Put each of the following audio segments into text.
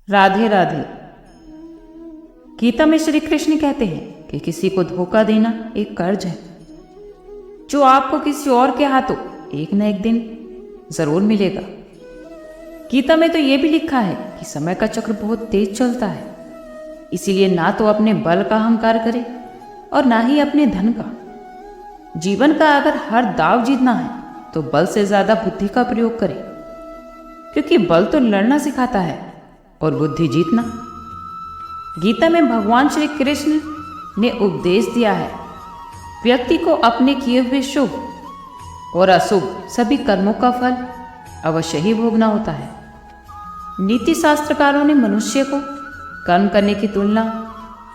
राधे राधे। गीता में श्री कृष्ण कहते हैं कि किसी को धोखा देना एक कर्ज है जो आपको किसी और के हाथों एक न एक दिन जरूर मिलेगा। गीता में तो यह भी लिखा है कि समय का चक्र बहुत तेज चलता है, इसीलिए ना तो अपने बल का अहंकार करे और ना ही अपने धन का। जीवन का अगर हर दाव जीतना है तो बल से ज्यादा बुद्धि का प्रयोग करें, क्योंकि बल तो लड़ना सिखाता है और बुद्धि जीतना। गीता में भगवान श्री कृष्ण ने उपदेश दिया है, व्यक्ति को अपने किए हुए शुभ और अशुभ सभी कर्मों का फल अवश्य ही भोगना होता है। नीति शास्त्रकारों ने मनुष्य को कर्म करने की तुलना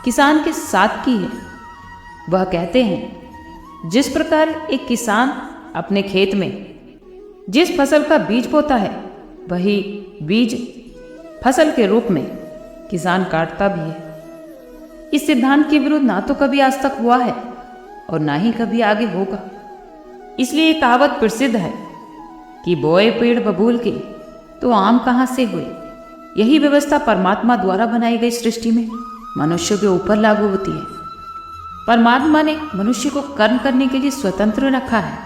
किसान के साथ की है। वह कहते हैं, जिस प्रकार एक किसान अपने खेत में जिस फसल का बीज बोता है, वही बीज फसल के रूप में किसान काटता भी है। इस सिद्धांत के विरुद्ध ना तो कभी आज तक हुआ है और ना ही कभी आगे होगा। इसलिए एक कहावत प्रसिद्ध है कि बोए पेड़ बबूल के तो आम कहाँ से हुए। यही व्यवस्था परमात्मा द्वारा बनाई गई सृष्टि में मनुष्य के ऊपर लागू होती है। परमात्मा ने मनुष्य को कर्म करने के लिए स्वतंत्र रखा है।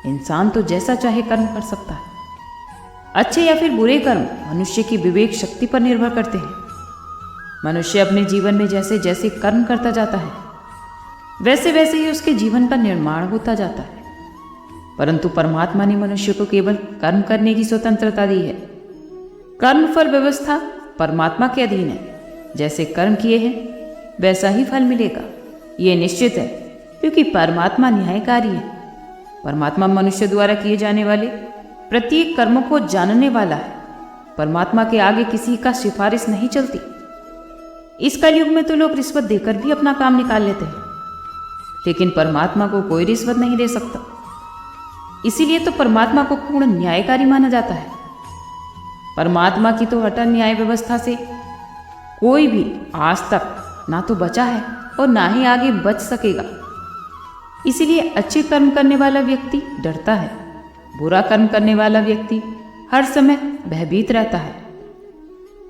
इंसान तो जैसा चाहे कर्म कर सकता है। अच्छे या फिर बुरे कर्म मनुष्य की विवेक शक्ति पर निर्भर करते हैं। मनुष्य अपने जीवन में जैसे जैसे कर्म करता जाता है, वैसे वैसे ही उसके जीवन का निर्माण होता जाता है। परंतु परमात्मा ने मनुष्य को केवल कर्म करने की स्वतंत्रता दी है। कर्म फल व्यवस्था परमात्मा के अधीन है। जैसे कर्म किए हैं वैसा ही फल मिलेगा, ये निश्चित है, क्योंकि परमात्मा न्यायकारी है। परमात्मा मनुष्य द्वारा किए जाने वाले प्रत्येक कर्मों को जानने वाला है। परमात्मा के आगे किसी का सिफारिश नहीं चलती। इस कलयुग में तो लोग रिश्वत देकर भी अपना काम निकाल लेते हैं, लेकिन परमात्मा को कोई रिश्वत नहीं दे सकता। इसीलिए तो परमात्मा को पूर्ण न्यायकारी माना जाता है। परमात्मा की तो अटल न्याय व्यवस्था से कोई भी आज तक ना तो बचा है और ना ही आगे बच सकेगा। इसीलिए अच्छे कर्म करने वाला व्यक्ति डरता है, बुरा कर्म करने वाला व्यक्ति हर समय भयभीत रहता है।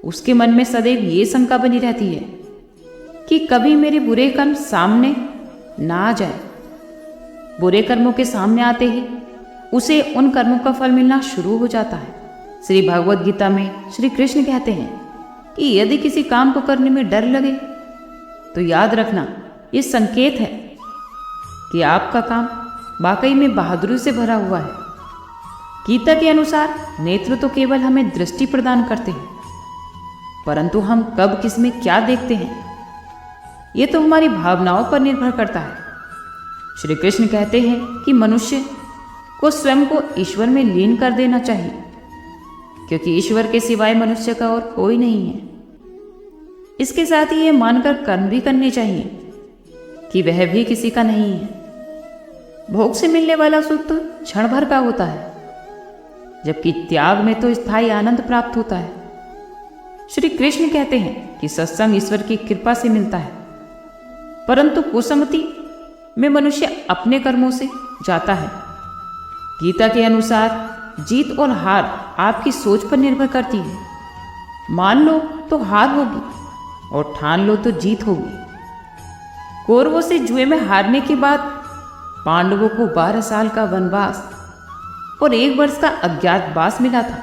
उसके मन में सदैव ये शंका बनी रहती है कि कभी मेरे बुरे कर्म सामने ना आ जाए। बुरे कर्मों के सामने आते ही उसे उन कर्मों का फल मिलना शुरू हो जाता है। श्री भगवद गीता में श्री कृष्ण कहते हैं कि यदि किसी काम को करने में डर लगे तो याद रखना, ये संकेत है कि आपका काम वाकई में बहादुरी से भरा हुआ है। गीता के अनुसार नेत्र तो केवल हमें दृष्टि प्रदान करते हैं, परंतु हम कब किस में क्या देखते हैं ये तो हमारी भावनाओं पर निर्भर करता है। श्री कृष्ण कहते हैं कि मनुष्य को स्वयं को ईश्वर में लीन कर देना चाहिए, क्योंकि ईश्वर के सिवाय मनुष्य का और कोई नहीं है। इसके साथ ही ये मानकर कर्म भी करने चाहिए कि वह भी किसी का नहीं है। भोग से मिलने वाला सुख तो क्षण भर का होता है, जबकि त्याग में तो स्थायी आनंद प्राप्त होता है। श्री कृष्ण कहते हैं कि सत्संग ईश्वर की कृपा से मिलता है, परंतु कुसंगति में मनुष्य अपने कर्मों से जाता है। गीता के अनुसार जीत और हार आपकी सोच पर निर्भर करती है। मान लो तो हार होगी और ठान लो तो जीत होगी। कौरवों से जुए में हारने के बाद पांडवों को 12 साल का वनवास और 1 वर्ष का अज्ञातवास मिला था।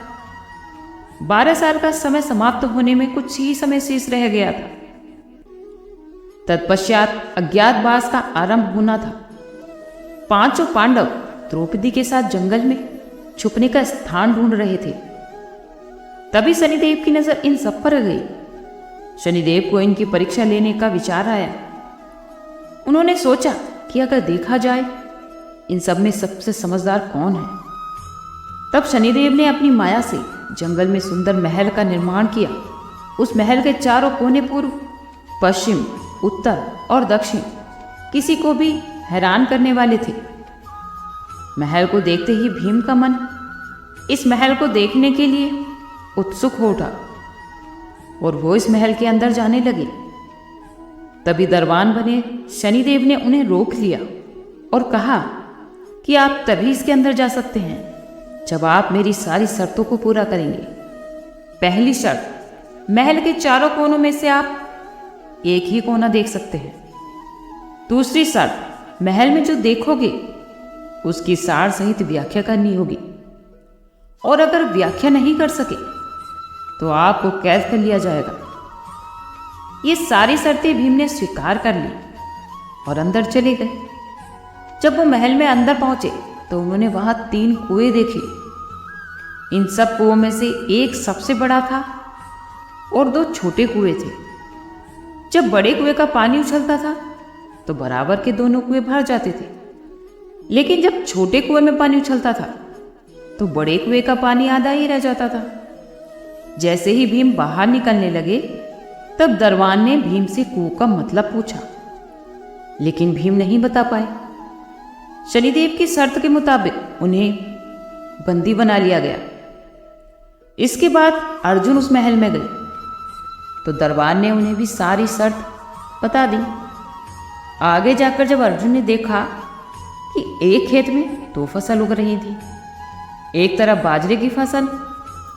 12 साल का समय समाप्त होने में कुछ ही समय शेष रह गया था। तत्पश्चात अज्ञातवास का आरंभ होना था। 5 पांडव द्रौपदी के साथ जंगल में छुपने का स्थान ढूंढ रहे थे। तभी शनिदेव की नजर इन सब पर गई। शनिदेव को इनकी परीक्षा लेने का विचार आया। उन्होंने सोचा कि अगर देखा जाए इन सब में सबसे समझदार कौन है। तब शनिदेव ने अपनी माया से जंगल में सुंदर महल का निर्माण किया। उस महल के चारों कोने पूर्व, पश्चिम, उत्तर और दक्षिण किसी को भी हैरान करने वाले थे। महल को देखते ही भीम का मन इस महल को देखने के लिए उत्सुक हो उठा और वो इस महल के अंदर जाने लगे। तभी दरबान बने शनिदेव ने उन्हें रोक लिया और कहा कि आप तभी इसके अंदर जा सकते हैं जब आप मेरी सारी शर्तों को पूरा करेंगे। पहली शर्त महल के चारों कोनों में से आप एक ही कोना देख सकते हैं। दूसरी शर्त, महल में जो देखोगे उसकी सार सहित व्याख्या करनी होगी, और अगर व्याख्या नहीं कर सके तो आपको कैद कर लिया जाएगा। ये सारी शर्तें भीम ने स्वीकार कर ली और अंदर चले गए। जब वो महल में अंदर पहुंचे तो उन्होंने वहां 3 कुएं देखे। इन सब कुओं में से एक सबसे बड़ा था और 2 छोटे कुएं थे। जब बड़े कुएं का पानी उछलता था तो बराबर के दोनों कुएं भर जाते थे, लेकिन जब छोटे कुएं में पानी उछलता था तो बड़े कुएं का पानी आधा ही रह जाता था। जैसे ही भीम बाहर निकलने लगे तब दरबान ने भीम से कुओं का मतलब पूछा, लेकिन भीम नहीं बता पाए। शनिदेव की शर्त के मुताबिक उन्हें बंदी बना लिया गया। इसके बाद अर्जुन उस महल में गए तो दरबान ने उन्हें भी सारी शर्त बता दी। आगे जाकर जब अर्जुन ने देखा कि एक खेत में 2 फसल उग रही थी, एक तरफ बाजरे की फसल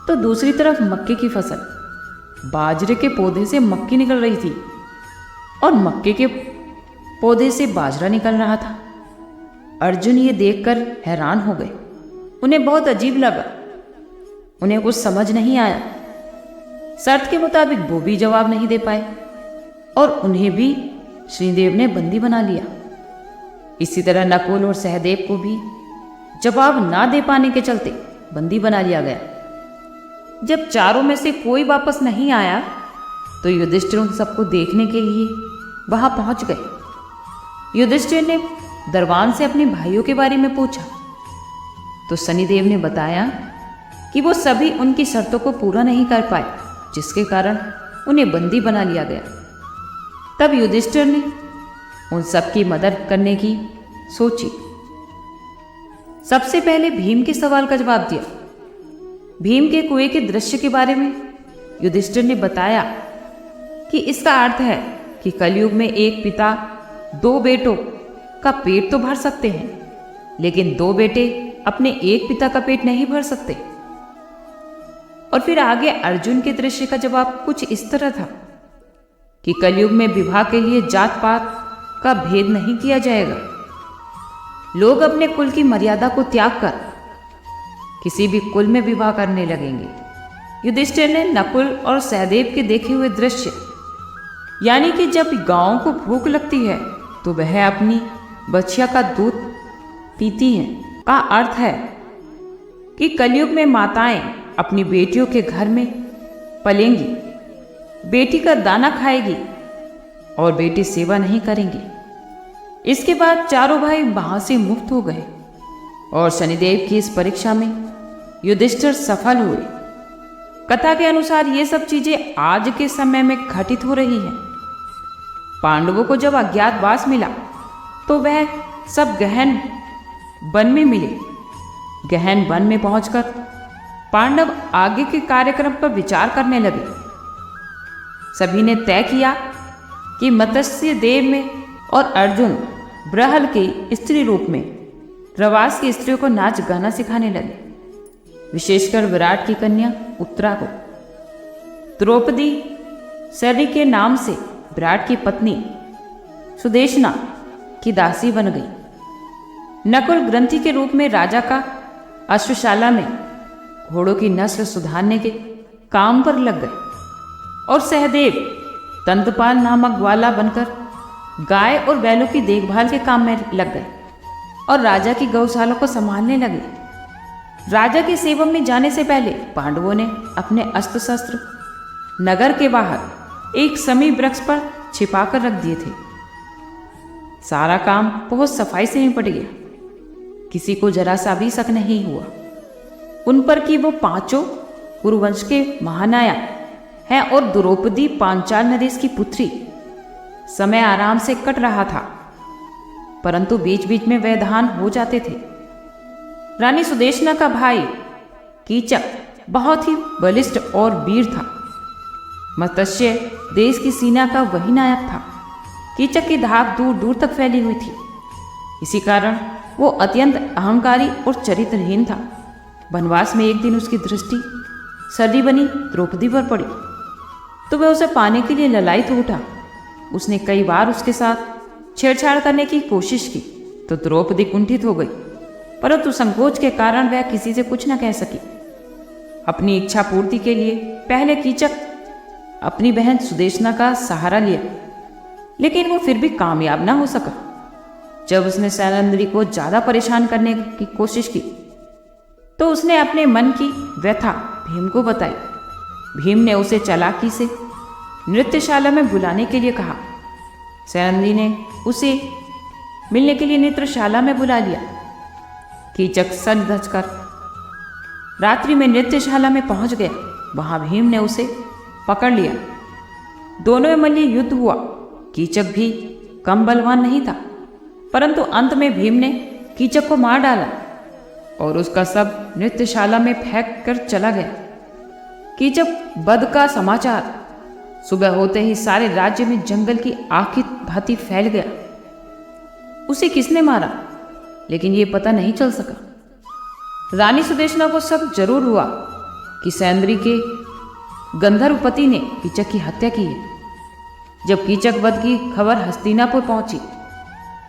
तो दूसरी तरफ मक्के की फसल। बाजरे के पौधे से मक्की निकल रही थी और मक्के के पौधे से बाजरा निकल रहा था। अर्जुन ये देखकर हैरान हो गए। उन्हें बहुत अजीब लगा, उन्हें कुछ समझ नहीं आया। शर्त के मुताबिक वो भी जवाब नहीं दे पाए और उन्हें भी श्रीदेव ने बंदी बना लिया। इसी तरह नकुल और सहदेव को भी जवाब ना दे पाने के चलते बंदी बना लिया गया। जब चारों में से कोई वापस नहीं आया तो युधिष्ठिर उन सबको देखने के लिए वहां पहुंच गए। युधिष्ठिर ने दरबान से अपने भाइयों के बारे में पूछा तो शनिदेव ने बताया कि वो सभी उनकी शर्तों को पूरा नहीं कर पाए, जिसके कारण उन्हें बंदी बना लिया गया। तब युधिष्ठिर ने उन सबकी मदद करने की सोची। सबसे पहले भीम के सवाल का जवाब दिया। भीम के कुएं के दृश्य के बारे में युधिष्ठिर ने बताया कि इसका अर्थ है कि कलयुग में एक पिता 2 बेटों का पेट तो भर सकते हैं, लेकिन 2 बेटे अपने एक पिता का पेट नहीं भर सकते। और फिर आगे अर्जुन के दृश्य का जवाब कुछ इस तरह था कि कलयुग में विवाह के लिए जात पात का भेद नहीं किया जाएगा। लोग अपने कुल की मर्यादा को त्याग कर किसी भी कुल में विवाह करने लगेंगे। युधिष्ठिर ने नकुल और सहदेव के देखे हुए दृश्य, यानी कि जब गायों को भूख लगती है तो वह अपनी बछिया का दूध पीती हैं, का अर्थ है कि कलयुग में माताएं अपनी बेटियों के घर में पलेंगी, बेटी का दाना खाएगी और बेटे सेवा नहीं करेंगे। इसके बाद चारों भाई वहां से मुक्त हो गए और शनिदेव की इस परीक्षा में युधिष्ठिर सफल हुए। कथा के अनुसार ये सब चीजें आज के समय में घटित हो रही हैं। पांडवों को जब अज्ञातवास मिला तो वह सब गहन वन में मिले। गहन वन में पहुंचकर पांडव आगे के कार्यक्रम पर विचार करने लगे। सभी ने तय किया कि मत्स्य देव में और अर्जुन ब्रहल के स्त्री रूप में प्रवास की स्त्रियों को नाच गाना सिखाने लगे, विशेषकर विराट की कन्या उत्तरा को। द्रौपदी शरी के नाम से विराट की पत्नी सुदेशना की दासी बन गई। नकुल ग्रंथि के रूप में राजा का अश्वशाला में घोड़ों की नस्ल सुधारने के काम पर लग गए और सहदेव तंतपाल नामक ग्वाला बनकर गाय और बैलों की देखभाल के काम में लग गए और राजा की गौशाला को संभालने लगे। राजा के सेवा में जाने से पहले पांडवों ने अपने अस्त्र शस्त्र नगर के बाहर एक समी वृक्ष पर छिपा कर रख दिए थे। सारा काम बहुत सफाई से निपट गया, किसी को जरा सा भी शक नहीं हुआ उन पर कि वो पांचों कुरुवंश के महानायक हैं और द्रौपदी पांचाल नरेश की पुत्री। समय आराम से कट रहा था, परंतु बीच बीच में व्यवधान हो जाते थे। रानी सुदेशना का भाई कीचक बहुत ही बलिष्ठ और वीर था। मत्स्य देश की सेना का वही नायक था। कीचक की धाक दूर दूर तक फैली हुई थी, इसी कारण वो अत्यंत अहंकारी और चरित्रहीन था। वनवास में एक दिन उसकी दृष्टि सर्दी बनी द्रौपदी पर पड़ी। तो वह उसे पाने के लिए ललायित उठा। उसने कई बार उसके साथ छेड़छाड़ करने की कोशिश की तो द्रौपदी कुंठित हो गई, परंतु संकोच के कारण वह किसी से कुछ न कह सकी। अपनी इच्छा पूर्ति के लिए पहले कीचक अपनी बहन सुदेशना का सहारा लिया, लेकिन वो फिर भी कामयाब ना हो सका। जब उसने सैलंद्री को ज्यादा परेशान करने की कोशिश की तो उसने अपने मन की व्यथा भीम को बताई। भीम ने उसे चालाकी से नृत्यशाला में बुलाने के लिए कहा। सैलंद्री ने उसे मिलने के लिए नृत्यशाला में बुला लिया। कीचक सज धज कर रात्रि में नृत्यशाला में पहुंच गया। वहां भीम ने उसे पकड़ लिया। दोनों में मल्ल युद्ध हुआ। कीचक भी कम बलवान नहीं था, परंतु अंत में भीम ने कीचक को मार डाला और उसका सब नृत्यशाला में फेंक कर चला गया। कीचक वध का समाचार सुबह होते ही सारे राज्य में जंगल की आग की भांति फैल गया। उसे किसने मारा, लेकिन ये पता नहीं चल सका। रानी सुदेशना को शक जरूर हुआ कि सैलंद्री के गंधर्वपति ने कीचक की हत्या की है। जब कीचक वध की खबर हस्तिनापुर पहुंची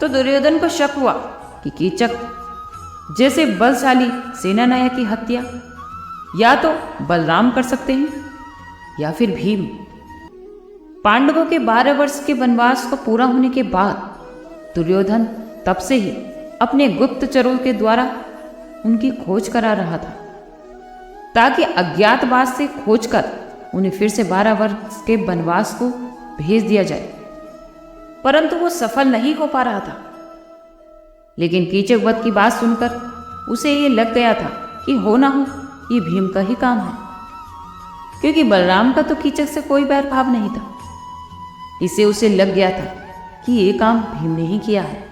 तो दुर्योधन को शक हुआ कि कीचक जैसे बलशाली सेनानायक की हत्या या तो बलराम कर सकते हैं या फिर भीम। पांडवों के 12 वर्ष के वनवास को पूरा होने के बाद दुर्योधन तब से ही अपने गुप्तचरों के द्वारा उनकी खोज करा रहा था, ताकि अज्ञातवास से खोजकर उन्हें फिर से 12 वर्ष के वनवास को भेज दिया जाए, परंतु वो सफल नहीं हो पा रहा था। लेकिन कीचक वध की बात सुनकर उसे ये लग गया था कि हो ना हो ये भीम का ही काम है, क्योंकि बलराम का तो कीचक से कोई बैर भाव नहीं था। इसे उसे लग गया था कि ये काम भीम ने ही किया है।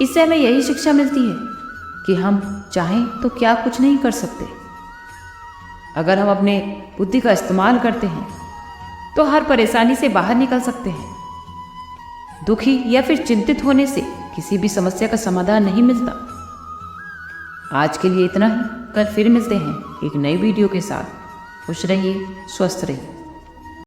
इससे हमें यही शिक्षा मिलती है कि हम चाहें तो क्या कुछ नहीं कर सकते। अगर हम अपने बुद्धि का इस्तेमाल करते हैं तो हर परेशानी से बाहर निकल सकते हैं। दुखी या फिर चिंतित होने से किसी भी समस्या का समाधान नहीं मिलता। आज के लिए इतना ही। कल फिर मिलते हैं एक नई वीडियो के साथ। खुश रहिए, स्वस्थ रहिए।